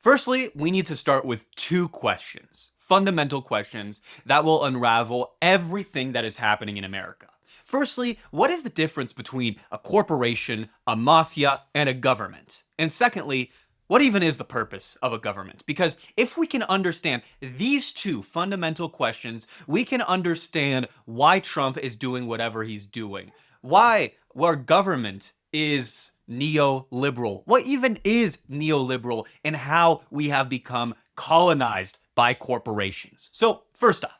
Firstly, we need to start with two questions, fundamental questions that will unravel everything that is happening in America. Firstly, what is the difference between a corporation, a mafia, and a government? And secondly, what even is the purpose of a government? Because if we can understand these two fundamental questions, we can understand why Trump is doing whatever he's doing, why our government is neoliberal, what even is neoliberal, and how we have become colonized by corporations. So, first off,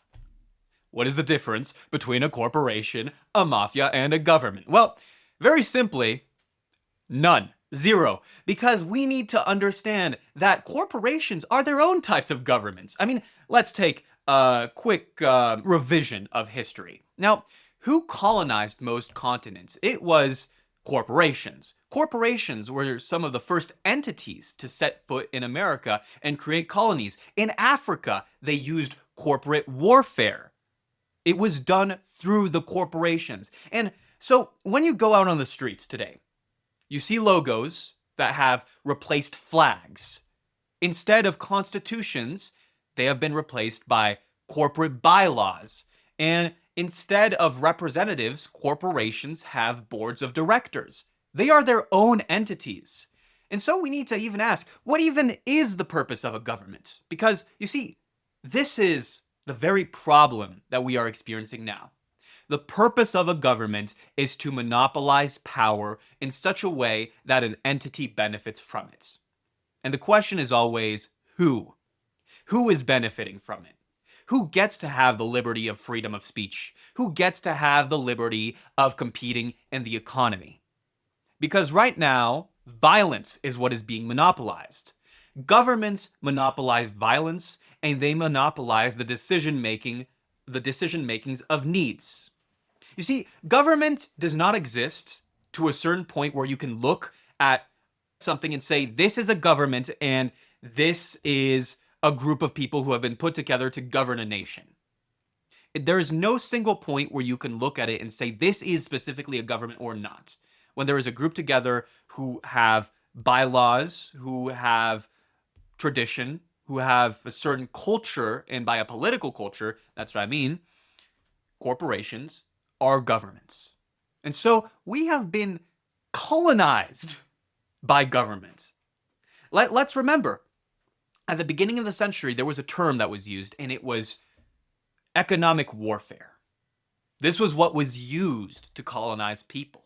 what is the difference between a corporation, a mafia, and a government? Well, very simply, none. Zero. Because we need to understand that corporations are their own types of governments. I mean, let's take a quick revision of history. Now, who colonized most continents? It was corporations. Corporations were some of the first entities to set foot in America and create colonies. In Africa, they used corporate warfare. It was done through the corporations. And so when you go out on the streets today, you see logos that have replaced flags. Instead of constitutions, they have been replaced by corporate bylaws. And instead of representatives, corporations have boards of directors. They are their own entities. And so we need to even ask, what even is the purpose of a government? Because, you see, this is the very problem that we are experiencing now. The purpose of a government is to monopolize power in such a way that an entity benefits from it. And the question is always, who? Who is benefiting from it? Who gets to have the liberty of freedom of speech? Who gets to have the liberty of competing in the economy? Because right now, violence is what is being monopolized. Governments monopolize violence, and they monopolize the decision makings of needs. You see, government does not exist to a certain point where you can look at something and say, this is a government and this is a group of people who have been put together to govern a nation. There is no single point where you can look at it and say, this is specifically a government or not. When there is a group together who have bylaws, who have tradition, who have a certain culture, and by a political culture, that's what I mean, corporations are governments. And so we have been colonized by governments. Let's remember, at the beginning of the century, there was a term that was used, and it was economic warfare. This was what was used to colonize people.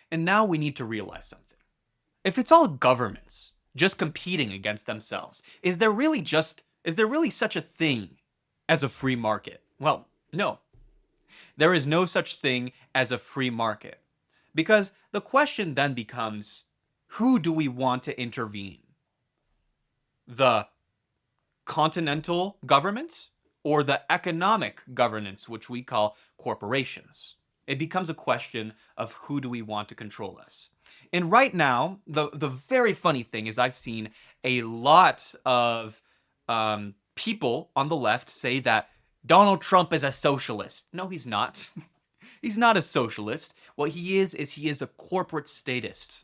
And now we need to realize something. If it's all governments just competing against themselves, is there really such a thing as a free market? Well, no. There is no such thing as a free market. Because the question then becomes, who do we want to intervene? The continental government or the economic governance, which we call corporations? It becomes a question of who do we want to control us. And right now, the very funny thing is I've seen a lot of people on the left say that Donald Trump is a socialist. No, he's not. He's not a socialist. What he is he is a corporate statist.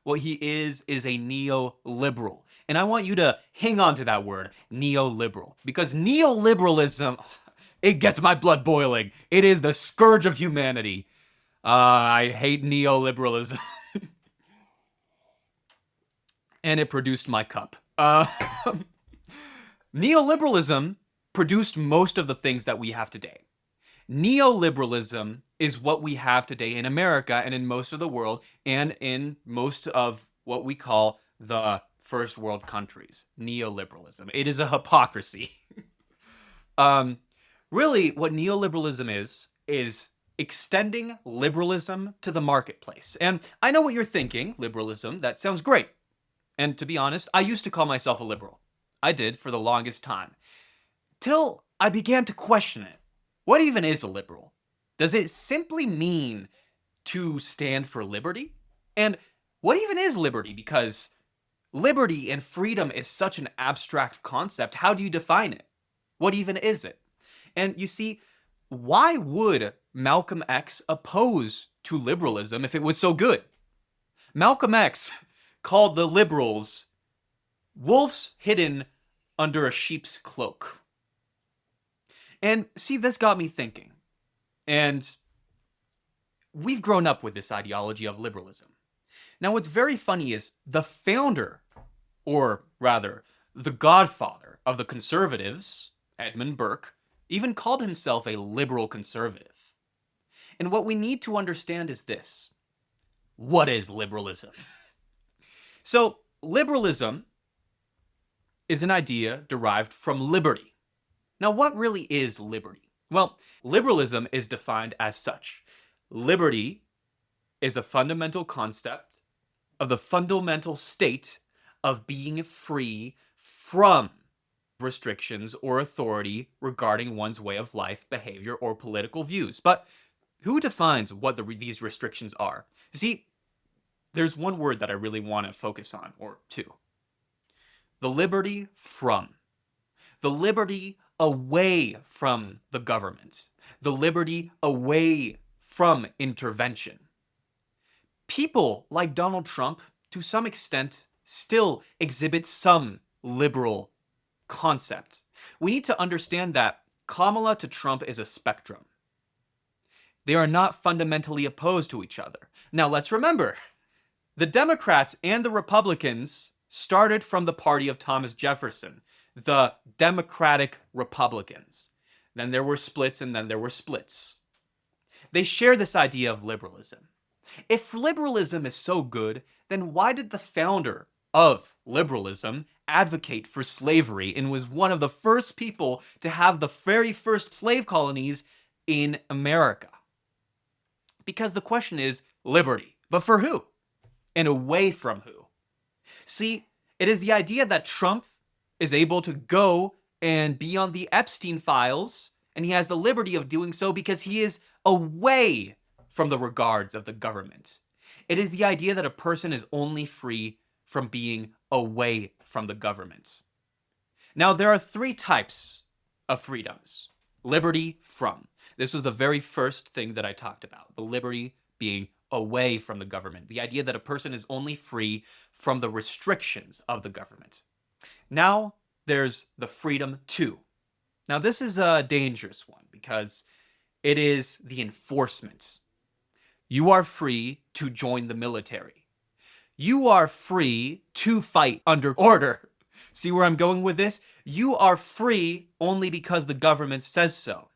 What he is a neoliberal. And I want you to hang on to that word, neoliberal. Because neoliberalism, it gets my blood boiling. It is the scourge of humanity. I hate neoliberalism. And it produced my cup. Neoliberalism produced most of the things that we have today. Neoliberalism is what we have today in America and in most of the world and in most of what we call the first world countries. Neoliberalism. It is a hypocrisy. Really, what neoliberalism is extending liberalism to the marketplace. And I know what you're thinking, liberalism, that sounds great. And to be honest, I used to call myself a liberal. I did for the longest time. Till I began to question it. What even is a liberal? Does it simply mean to stand for liberty? And what even is liberty? Because liberty and freedom is such an abstract concept. How do you define it? What even is it? And you see, why would Malcolm X oppose to liberalism if it was so good? Malcolm X called the liberals Wolves hidden under a sheep's cloak. And see, this got me thinking. And we've grown up with this ideology of liberalism. Now, what's very funny is the founder, or rather, the godfather of the conservatives, Edmund Burke, even called himself a liberal conservative. And what we need to understand is this. What is liberalism? So, liberalism is an idea derived from liberty. Now, what really is liberty? Well, liberalism is defined as such. Liberty is a fundamental concept of the fundamental state of being free from restrictions or authority regarding one's way of life, behavior, or political views. But who defines what these restrictions are? You see, there's one word that I really want to focus on, or two. The liberty from. The liberty away from the government. The liberty away from intervention. People like Donald Trump, to some extent, still exhibit some liberal concept. We need to understand that Kamala to Trump is a spectrum. They are not fundamentally opposed to each other. Now, let's remember, the Democrats and the Republicans started from the party of Thomas Jefferson, the Democratic Republicans. Then there were splits, and then there were splits. They share this idea of liberalism. If liberalism is so good, then why did the founder of liberalism advocate for slavery and was one of the first people to have the very first slave colonies in America? Because the question is liberty, but for who? And away from who? See, it is the idea that Trump is able to go and be on the Epstein files, and he has the liberty of doing so because he is away from the regards of the government. It is the idea that a person is only free from being away from the government. Now, there are three types of freedoms. Liberty from. This was the very first thing that I talked about. The liberty being away from the government. The idea that a person is only free from the restrictions of the government. Now, there's the freedom to. Now, this is a dangerous one because it is the enforcement. You are free to join the military. You are free to fight under order. See where I'm going with this? You are free only because the government says so.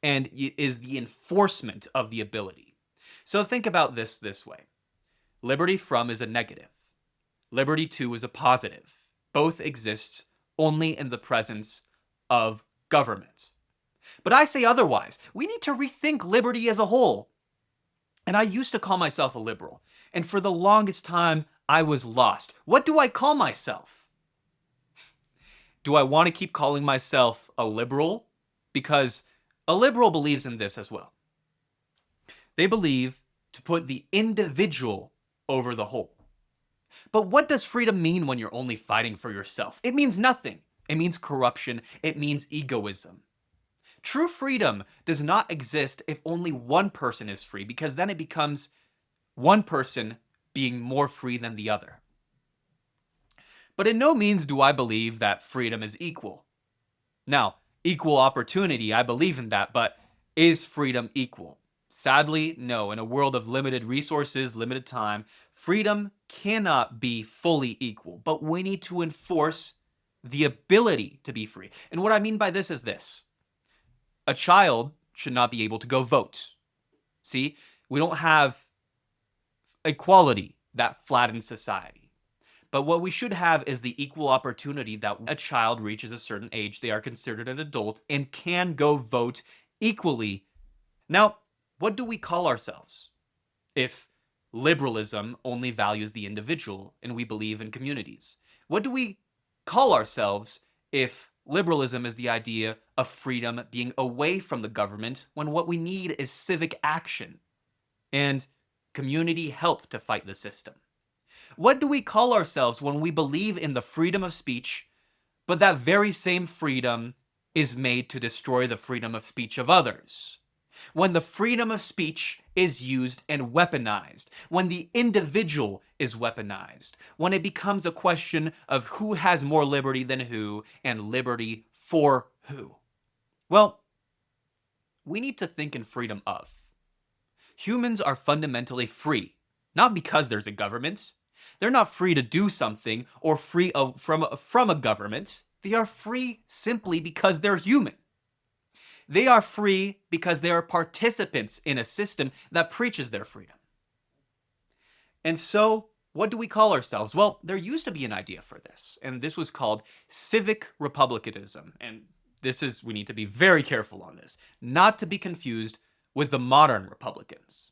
And it is the enforcement of the ability. So think about this way. Liberty from is a negative. Liberty to is a positive. Both exist only in the presence of government. But I say otherwise. We need to rethink liberty as a whole. And I used to call myself a liberal. And for the longest time, I was lost. What do I call myself? Do I want to keep calling myself a liberal? Because a liberal believes in this as well. They believe to put the individual over the whole. But what does freedom mean when you're only fighting for yourself? It means nothing. It means corruption. It means egoism. True freedom does not exist if only one person is free, because then it becomes one person being more free than the other. But in no means do I believe that freedom is equal. Now, equal opportunity, I believe in that, but is freedom equal? Sadly, no. In a world of limited resources, limited time, freedom cannot be fully equal, but we need to enforce the ability to be free. And what I mean by this is this. A child should not be able to go vote. See, we don't have equality that flattens society. But what we should have is the equal opportunity that a child reaches a certain age, they are considered an adult and can go vote equally. Now, what do we call ourselves if liberalism only values the individual and we believe in communities? What do we call ourselves if liberalism is the idea of freedom being away from the government when what we need is civic action and community help to fight the system? What do we call ourselves when we believe in the freedom of speech, but that very same freedom is made to destroy the freedom of speech of others? when the freedom of speech is used and weaponized, when the individual is weaponized, when it becomes a question of who has more liberty than who and liberty for who. Well, we need to think in freedom of. Humans are fundamentally free, not because there's a government. They're not free to do something or free from a government. They are free simply because they're human. They are free because they are participants in a system that preaches their freedom. And so, what do we call ourselves? Well, there used to be an idea for this, and this was called civic republicanism. And we need to be very careful on this, not to be confused with the modern Republicans.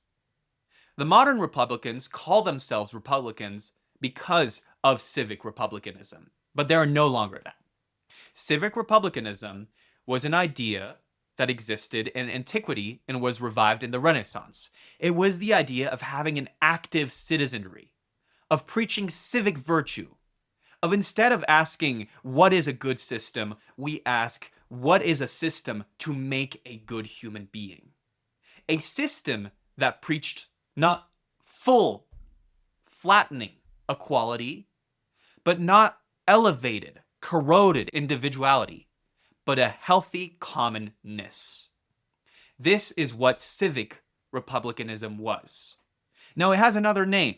The modern Republicans call themselves Republicans because of civic republicanism, but they are no longer that. Civic republicanism was an idea that existed in antiquity and was revived in the Renaissance. It was the idea of having an active citizenry, of preaching civic virtue, of instead of asking what is a good system, we ask what is a system to make a good human being. A system that preached not full, flattening equality, but not elevated, corroded individuality, but a healthy commonness. This is what civic republicanism was. Now, it has another name: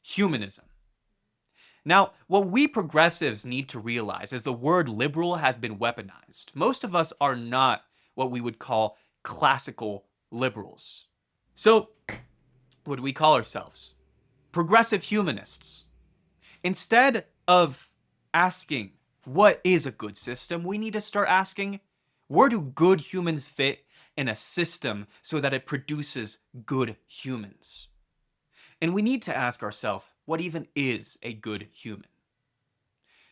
humanism. Now, what we progressives need to realize is the word liberal has been weaponized. Most of us are not what we would call classical liberals. So, what do we call ourselves? Progressive humanists. Instead of asking, what is a good system? We need to start asking, where do good humans fit in a system so that it produces good humans? And we need to ask ourselves, what even is a good human?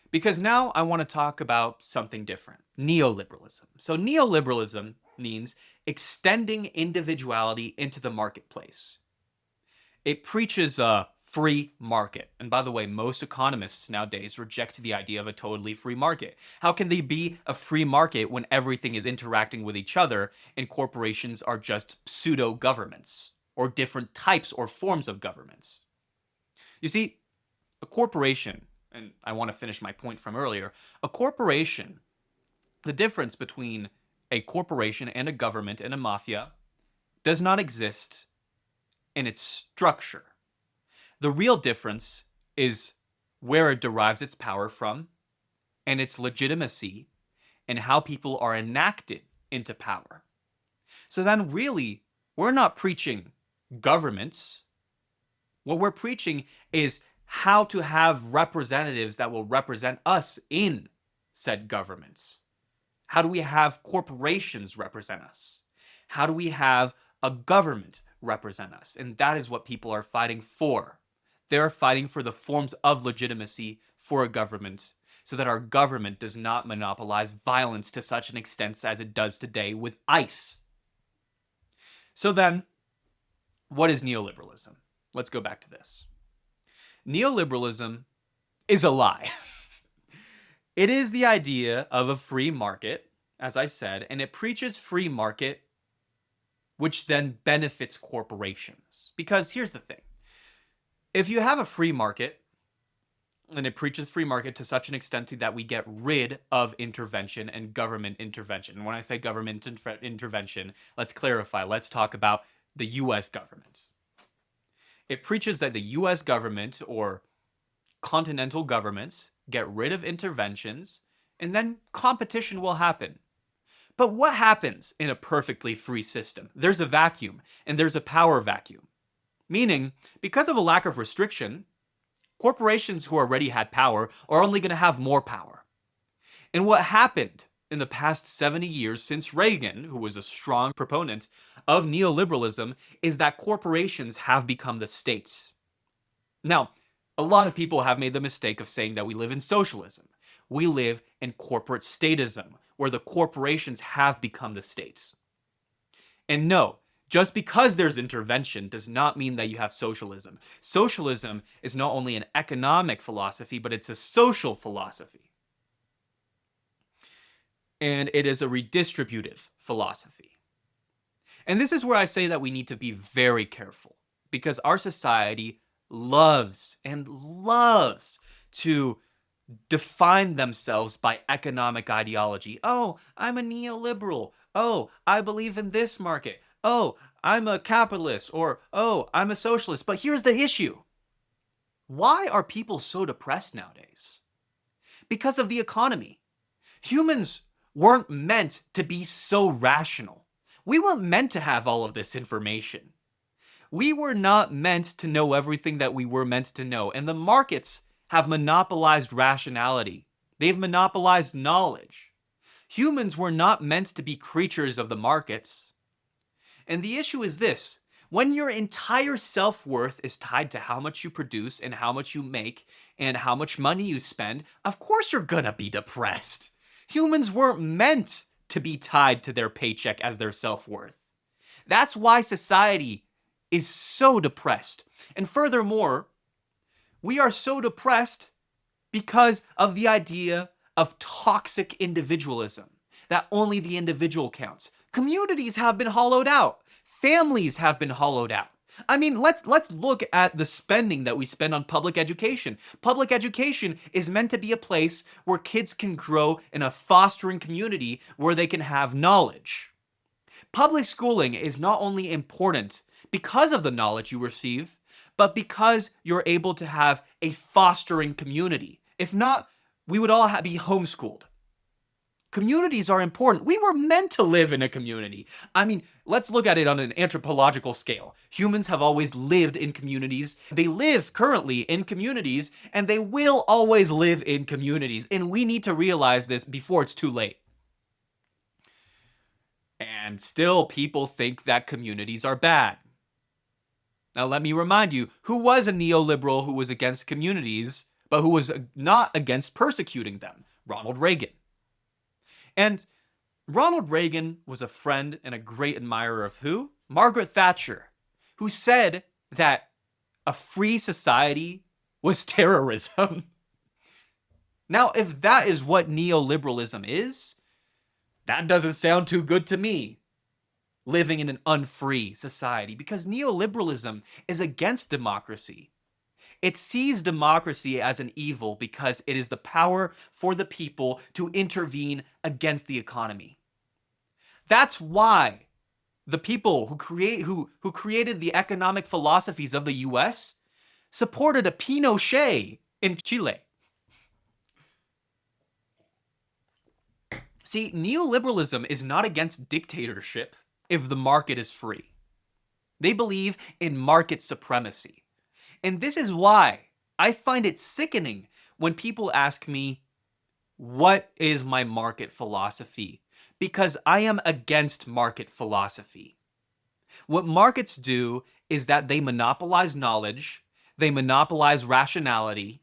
Because now I want to talk about something different: neoliberalism. So neoliberalism means extending individuality into the marketplace. It preaches a free market. And by the way, most economists nowadays reject the idea of a totally free market. How can they be a free market when everything is interacting with each other and corporations are just pseudo-governments or different types or forms of governments? You see, a corporation, and I want to finish my point from earlier, a corporation, the difference between a corporation and a government and a mafia does not exist in its structure. The real difference is where it derives its power from and its legitimacy and how people are enacted into power. So then really, we're not preaching governments. What we're preaching is how to have representatives that will represent us in said governments. How do we have corporations represent us? How do we have a government represent us? And that is what people are fighting for. They're fighting for the forms of legitimacy for a government so that our government does not monopolize violence to such an extent as it does today with ICE. So then, what is neoliberalism? Let's go back to this. Neoliberalism is a lie. It is the idea of a free market, as I said, and it preaches free market, which then benefits corporations. Because here's the thing. If you have a free market, and it preaches free market to such an extent that we get rid of intervention and government intervention. And when I say government intervention, let's clarify. Let's talk about the US government. It preaches that the US government or continental governments get rid of interventions, and then competition will happen. But what happens in a perfectly free system? There's a vacuum, and there's a power vacuum. Meaning, because of a lack of restriction, corporations who already had power are only going to have more power. And what happened in the past 70 years since Reagan, who was a strong proponent of neoliberalism, is that corporations have become the states. Now, a lot of people have made the mistake of saying that we live in socialism. We live in corporate statism, where the corporations have become the states. And no, just because there's intervention does not mean that you have socialism. Socialism is not only an economic philosophy, but it's a social philosophy. And it is a redistributive philosophy. And this is where I say that we need to be very careful because our society loves and loves to define themselves by economic ideology. Oh, I'm a neoliberal. Oh, I believe in this market. Oh, I'm a capitalist. Or, oh, I'm a socialist. But here's the issue. Why are people so depressed nowadays? Because of the economy. Humans weren't meant to be so rational. We weren't meant to have all of this information. We were not meant to know everything that we were meant to know. And the markets have monopolized rationality. They've monopolized knowledge. Humans were not meant to be creatures of the markets. And the issue is this. When your entire self-worth is tied to how much you produce and how much you make and how much money you spend, of course you're gonna be depressed. Humans weren't meant to be tied to their paycheck as their self-worth. That's why society is so depressed. And furthermore, we are so depressed because of the idea of toxic individualism, that only the individual counts. Communities have been hollowed out. Families have been hollowed out. I mean, let's look at the spending that we spend on public education. Public education is meant to be a place where kids can grow in a fostering community where they can have knowledge. Public schooling is not only important because of the knowledge you receive, but because you're able to have a fostering community. If not, we would all be homeschooled. Communities are important. We were meant to live in a community. I mean, let's look at it on an anthropological scale. Humans have always lived in communities. They live currently in communities, and they will always live in communities. And we need to realize this before it's too late. And still, people think that communities are bad. Now, let me remind you, who was a neoliberal who was against communities, but who was not against persecuting them? Ronald Reagan. And Ronald Reagan was a friend and a great admirer of who? Margaret Thatcher, who said that a free society was terrorism. Now, if that is what neoliberalism is, that doesn't sound too good to me. Living in an unfree society, because neoliberalism is against democracy. It sees democracy as an evil because it is the power for the people to intervene against the economy. That's why the people who created the economic philosophies of the US supported a Pinochet in Chile. See, neoliberalism is not against dictatorship if the market is free. They believe in market supremacy. And this is why I find it sickening when people ask me, what is my market philosophy? Because I am against market philosophy. What markets do is that they monopolize knowledge, they monopolize rationality,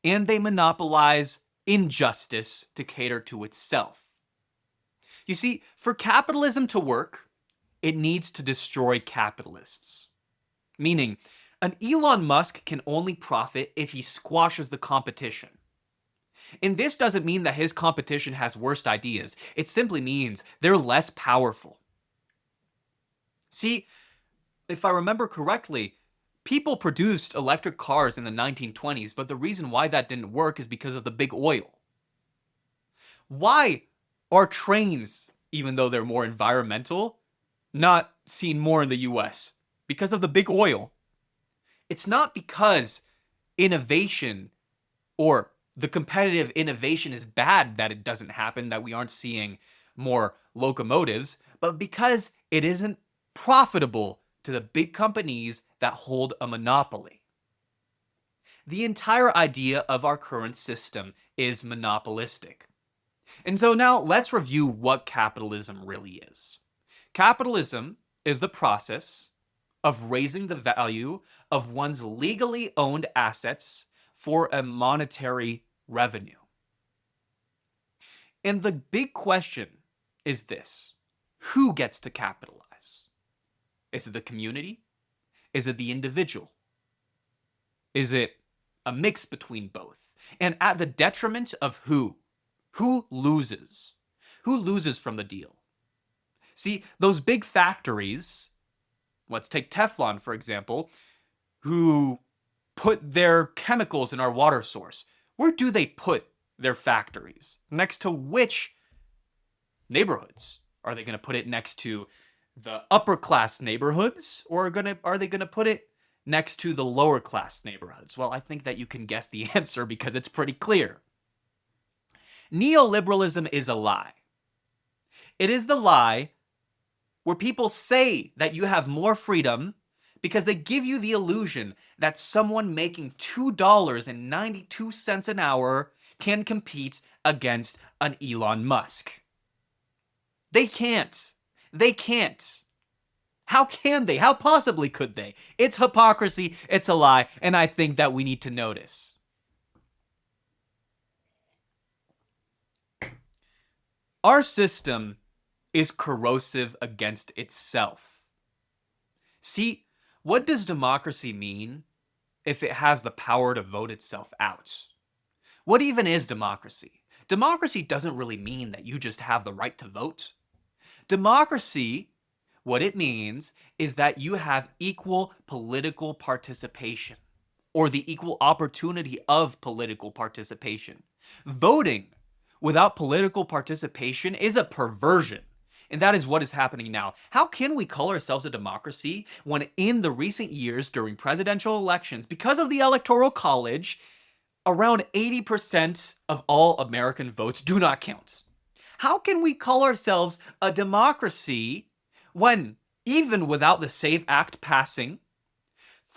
and they monopolize injustice to cater to itself. You see, for capitalism to work, it needs to destroy capitalists. Meaning, an Elon Musk can only profit if he squashes the competition. And this doesn't mean that his competition has worse ideas. It simply means they're less powerful. See, if I remember correctly, people produced electric cars in the 1920s, but the reason why that didn't work is because of the big oil. Why are trains, even though they're more environmental, not seen more in the US? Because of the big oil. It's not because innovation or the competitive innovation is bad that it doesn't happen, that we aren't seeing more locomotives, but because it isn't profitable to the big companies that hold a monopoly. The entire idea of our current system is monopolistic. And so now let's review what capitalism really is. Capitalism is the process of raising the value of one's legally owned assets for a monetary revenue. And the big question is this: who gets to capitalize? Is it the community? Is it the individual? Is it a mix between both? And at the detriment of who? Who loses? Who loses from the deal? See, those big factories, let's take Teflon for example, who put their chemicals in our water source. Where do they put their factories? Next to which neighborhoods? Are they going to put it next to the upper class neighborhoods, or are they going to put it next to the lower class neighborhoods? Well, I think that you can guess the answer because it's pretty clear. Neoliberalism is a lie. It is the lie where people say that you have more freedom because they give you the illusion that someone making $2.92 an hour can compete against an Elon Musk. They can't. They can't. How can they? How possibly could they? It's hypocrisy, it's a lie, and I think that we need to notice. Our system is corrosive against itself. See, what does democracy mean if it has the power to vote itself out? What even is democracy? Democracy doesn't really mean that you just have the right to vote. Democracy, what it means is that you have equal political participation, or the equal opportunity of political participation. Voting without political participation is a perversion. And that is what is happening now. How can we call ourselves a democracy when in the recent years during presidential elections, because of the Electoral College, around 80% of all American votes do not count? How can we call ourselves a democracy when, even without the SAVE Act passing,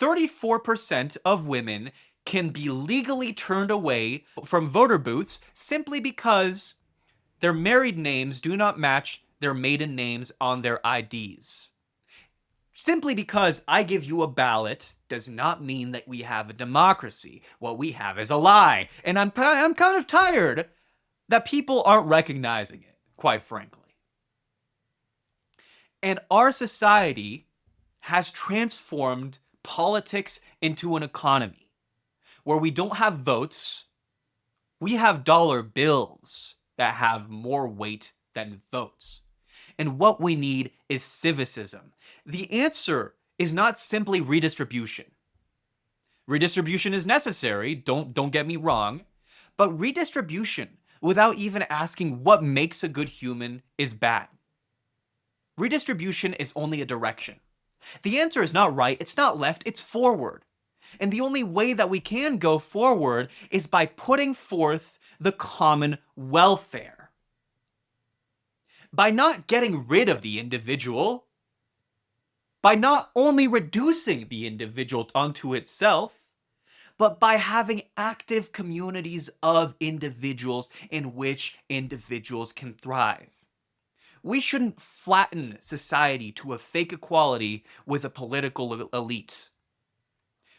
34% of women can be legally turned away from voter booths simply because their married names do not match their maiden names on their IDs? Simply because I give you a ballot does not mean that we have a democracy. What we have is a lie. And I'm kind of tired that people aren't recognizing it, quite frankly. And our society has transformed politics into an economy where we don't have votes, we have dollar bills that have more weight than votes. And what we need is civicism. The answer is not simply redistribution. Redistribution is necessary, don't get me wrong, but redistribution without even asking what makes a good human is bad. Redistribution is only a direction. The answer is not right, it's not left, it's forward. And the only way that we can go forward is by putting forth the common welfare. By not getting rid of the individual, by not only reducing the individual unto itself, but by having active communities of individuals in which individuals can thrive. We shouldn't flatten society to a fake equality with a political elite.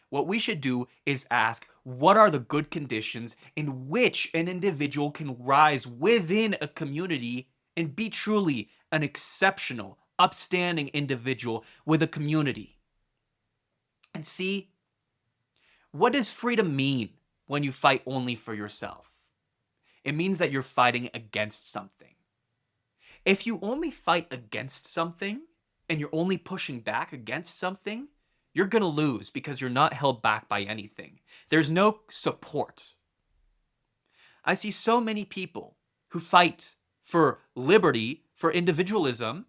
What we should do is ask, what are the good conditions in which an individual can rise within a community and be truly an exceptional, upstanding individual with a community? And see, what does freedom mean when you fight only for yourself? It means that you're fighting against something. If you only fight against something and you're only pushing back against something, you're gonna lose because you're not held back by anything. There's no support. I see so many people who fight for liberty, for individualism,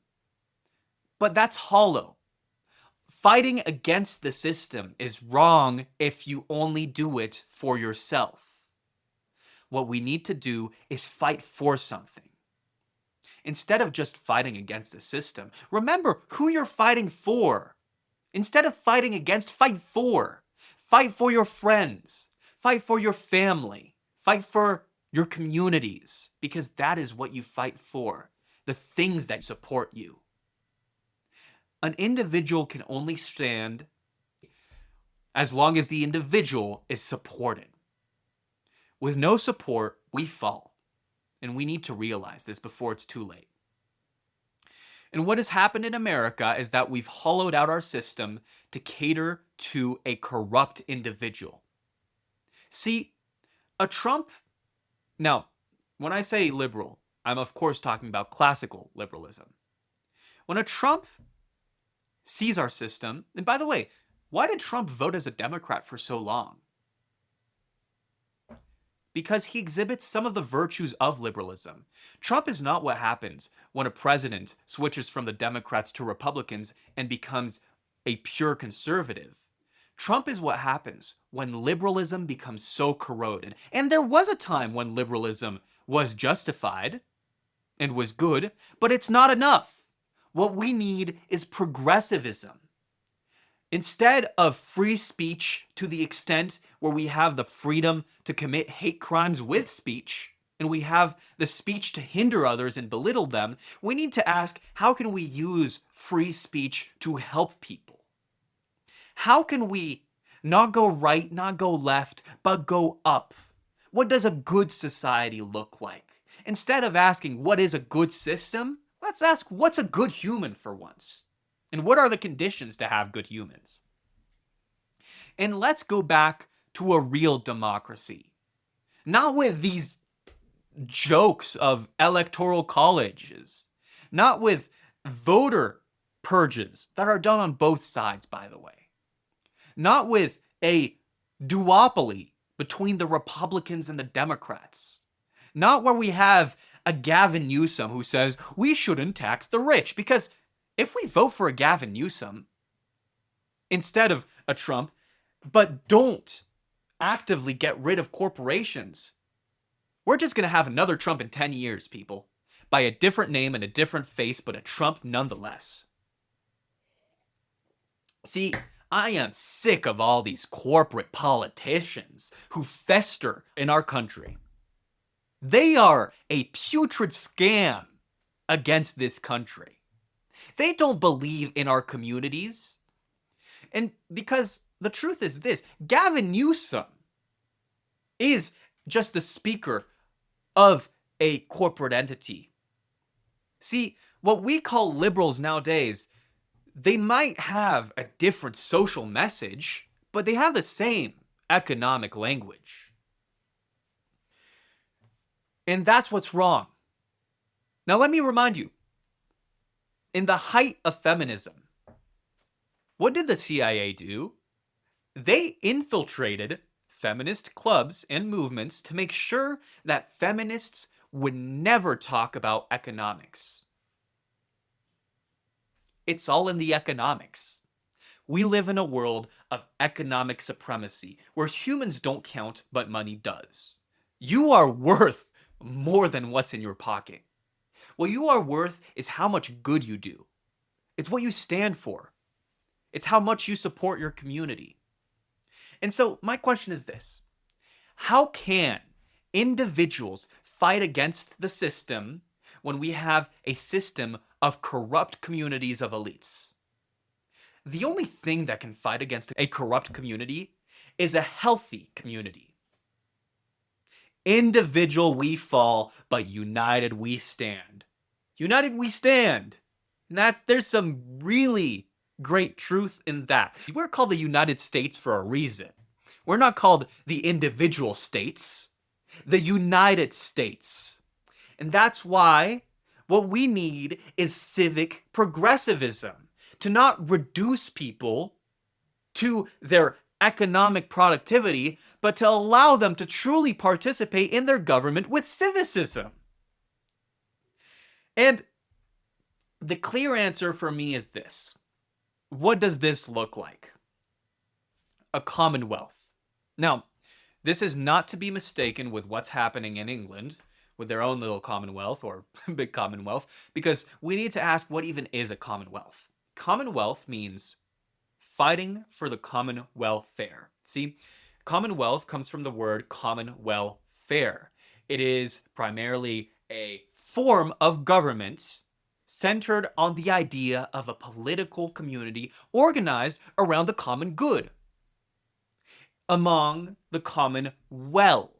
but that's hollow. Fighting against the system is wrong if you only do it for yourself. What we need to do is fight for something. Instead of just fighting against the system, remember who you're fighting for. Instead of fighting against, fight for. Fight for your friends. Fight for your family. Fight for your communities, because that is what you fight for, the things that support you. An individual can only stand as long as the individual is supported. With no support, we fall. And we need to realize this before it's too late. And what has happened in America is that we've hollowed out our system to cater to a corrupt individual. See, a Trump... Now, when I say liberal, I'm of course talking about classical liberalism. When a Trump sees our system, and by the way, why did Trump vote as a Democrat for so long? Because he exhibits some of the virtues of liberalism. Trump is not what happens when a president switches from the Democrats to Republicans and becomes a pure conservative. Trump is what happens when liberalism becomes so corroded. And there was a time when liberalism was justified and was good, but it's not enough. What we need is progressivism. Instead of free speech to the extent where we have the freedom to commit hate crimes with speech, and we have the speech to hinder others and belittle them, we need to ask, how can we use free speech to help people? How can we not go right, not go left, but go up? What does a good society look like? Instead of asking, what is a good system? Let's ask, what's a good human for once? And what are the conditions to have good humans? And let's go back to a real democracy. Not with these jokes of electoral colleges. Not with voter purges that are done on both sides, by the way. Not with a duopoly between the Republicans and the Democrats. Not where we have a Gavin Newsom who says we shouldn't tax the rich, because if we vote for a Gavin Newsom instead of a Trump, but don't actively get rid of corporations, we're just going to have another Trump in 10 years, people. By a different name and a different face, but a Trump nonetheless. See, I am sick of all these corporate politicians who fester in our country. They are a putrid scam against this country. They don't believe in our communities. And because the truth is this, Gavin Newsom is just the speaker of a corporate entity. See, what we call liberals nowadays, they might have a different social message, but they have the same economic language. And that's what's wrong. Now, let me remind you, in the height of feminism, what did the CIA do? They infiltrated feminist clubs and movements to make sure that feminists would never talk about economics. It's all in the economics. We live in a world of economic supremacy, where humans don't count, but money does. You are worth more than what's in your pocket. What you are worth is how much good you do. It's what you stand for. It's how much you support your community. And so my question is this: how can individuals fight against the system when we have a system of corrupt communities of elites? The only thing that can fight against a corrupt community is a healthy community. Individual we fall, but united we stand. United we stand. And there's some really great truth in that. We're called the United States for a reason. We're not called the individual states, the United States. And that's why what we need is civic progressivism, to not reduce people to their economic productivity, but to allow them to truly participate in their government with civicism. And the clear answer for me is this. What does this look like? A commonwealth. Now, this is not to be mistaken with what's happening in England with their own little commonwealth or big commonwealth, because we need to ask, what even is a commonwealth? Commonwealth means fighting for the common welfare. See, commonwealth comes from the word common welfare. It is primarily a form of government centered on the idea of a political community organized around the common good, among the common well.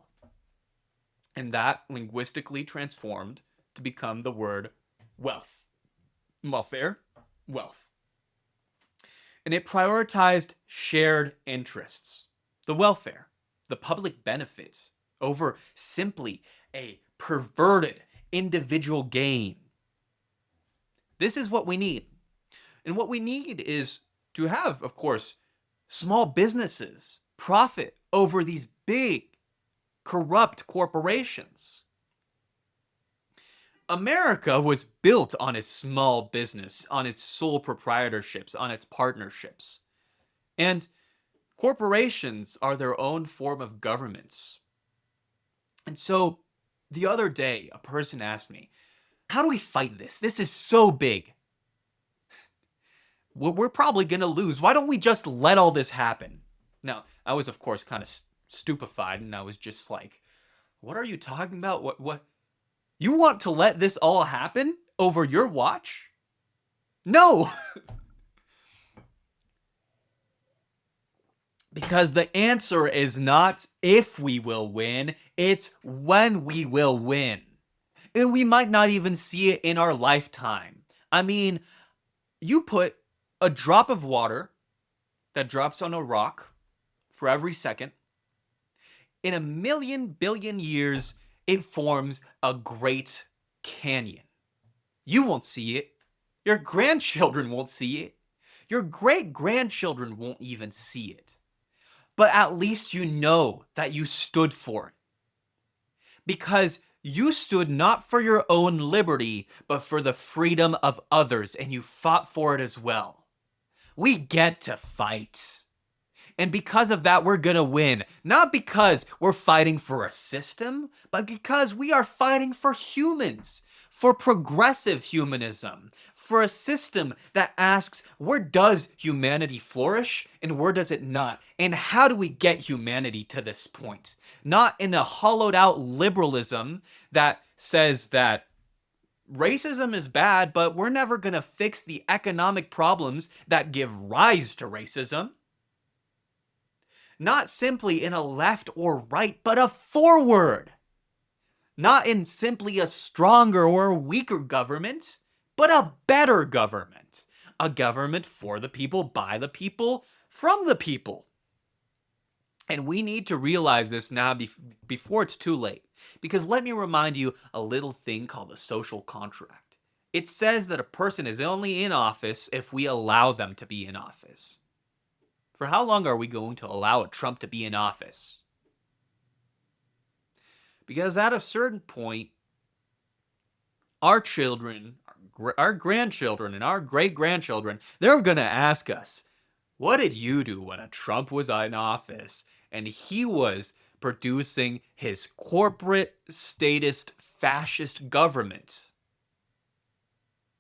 And that linguistically transformed to become the word wealth. Welfare, wealth. And it prioritized shared interests, the welfare, the public benefit, over simply a perverted individual gain. This is what we need. And what we need is to have, of course, small businesses profit over these big, corrupt corporations. America was built on its small business, on its sole proprietorships, on its partnerships. And corporations are their own form of governments. And so the other day, a person asked me, how do we fight this? This is so big. We're probably going to lose. Why don't we just let all this happen? Now, I was, of course, kind of stupefied, and I was just like, what are you talking about? What? You want to let this all happen over your watch? No! Because the answer is not if we will win, it's when we will win. And we might not even see it in our lifetime. I mean, you put a drop of water that drops on a rock for every second. In a million billion years, it forms a great canyon. You won't see it. Your grandchildren won't see it. Your great-grandchildren won't even see it. But at least you know that you stood for it. Because you stood not for your own liberty, but for the freedom of others, and you fought for it as well. We get to fight. And because of that, we're gonna win. Not because we're fighting for a system, but because we are fighting for humans, for progressive humanism, for a system that asks, where does humanity flourish and where does it not? And how do we get humanity to this point? Not in a hollowed out liberalism that says that racism is bad, but we're never gonna fix the economic problems that give rise to racism. Not simply in a left or right, but a forward. Not in simply a stronger or weaker government, but a better government. A government for the people, by the people, from the people. And we need to realize this now before it's too late. Because let me remind you a little thing called the social contract. It says that a person is only in office if we allow them to be in office. For how long are we going to allow a Trump to be in office? Because at a certain point, our children, our grandchildren, and our great-grandchildren, they're going to ask us, what did you do when a Trump was in office and he was producing his corporate, statist, fascist government?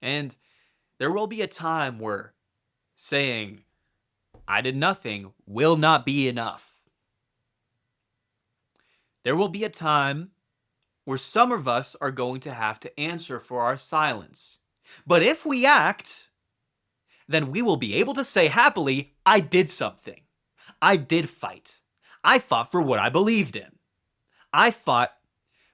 And there will be a time where saying, I did nothing will not be enough. There will be a time where some of us are going to have to answer for our silence. But if we act, then we will be able to say happily, I did something. I did fight. I fought for what I believed in. I fought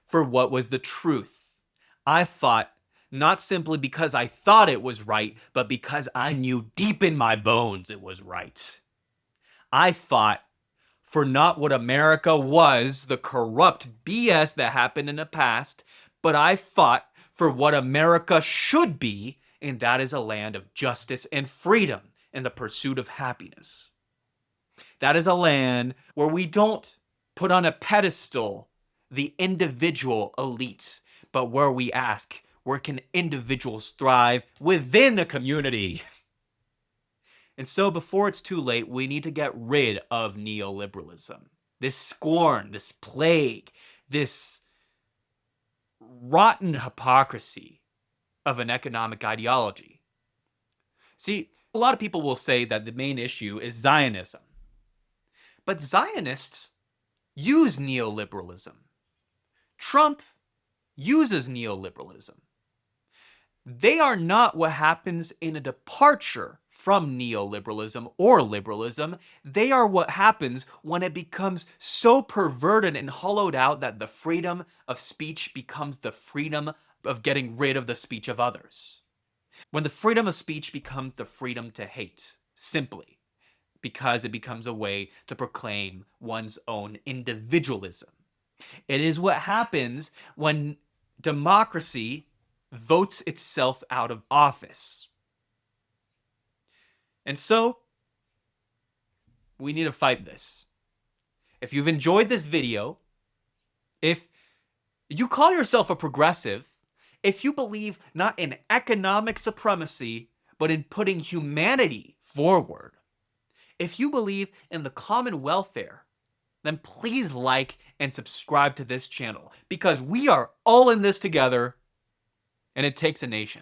for what was the truth. I fought not simply because I thought it was right, but because I knew deep in my bones it was right. I fought for not what America was, the corrupt BS that happened in the past, but I fought for what America should be, and that is a land of justice and freedom and the pursuit of happiness. That is a land where we don't put on a pedestal the individual elite, but where we ask, where can individuals thrive within a community? And so before it's too late, we need to get rid of neoliberalism. This scorn, this plague, this rotten hypocrisy of an economic ideology. See, a lot of people will say that the main issue is Zionism. But Zionists use neoliberalism. Trump uses neoliberalism. They are not what happens in a departure from neoliberalism or liberalism. They are what happens when it becomes so perverted and hollowed out that the freedom of speech becomes the freedom of getting rid of the speech of others. When the freedom of speech becomes the freedom to hate, simply because it becomes a way to proclaim one's own individualism. It is what happens when democracy, votes itself out of office. And so, we need to fight this. If you've enjoyed this video, if you call yourself a progressive, if you believe not in economic supremacy, but in putting humanity forward, if you believe in the common welfare, then please like and subscribe to this channel because we are all in this together and it takes a nation.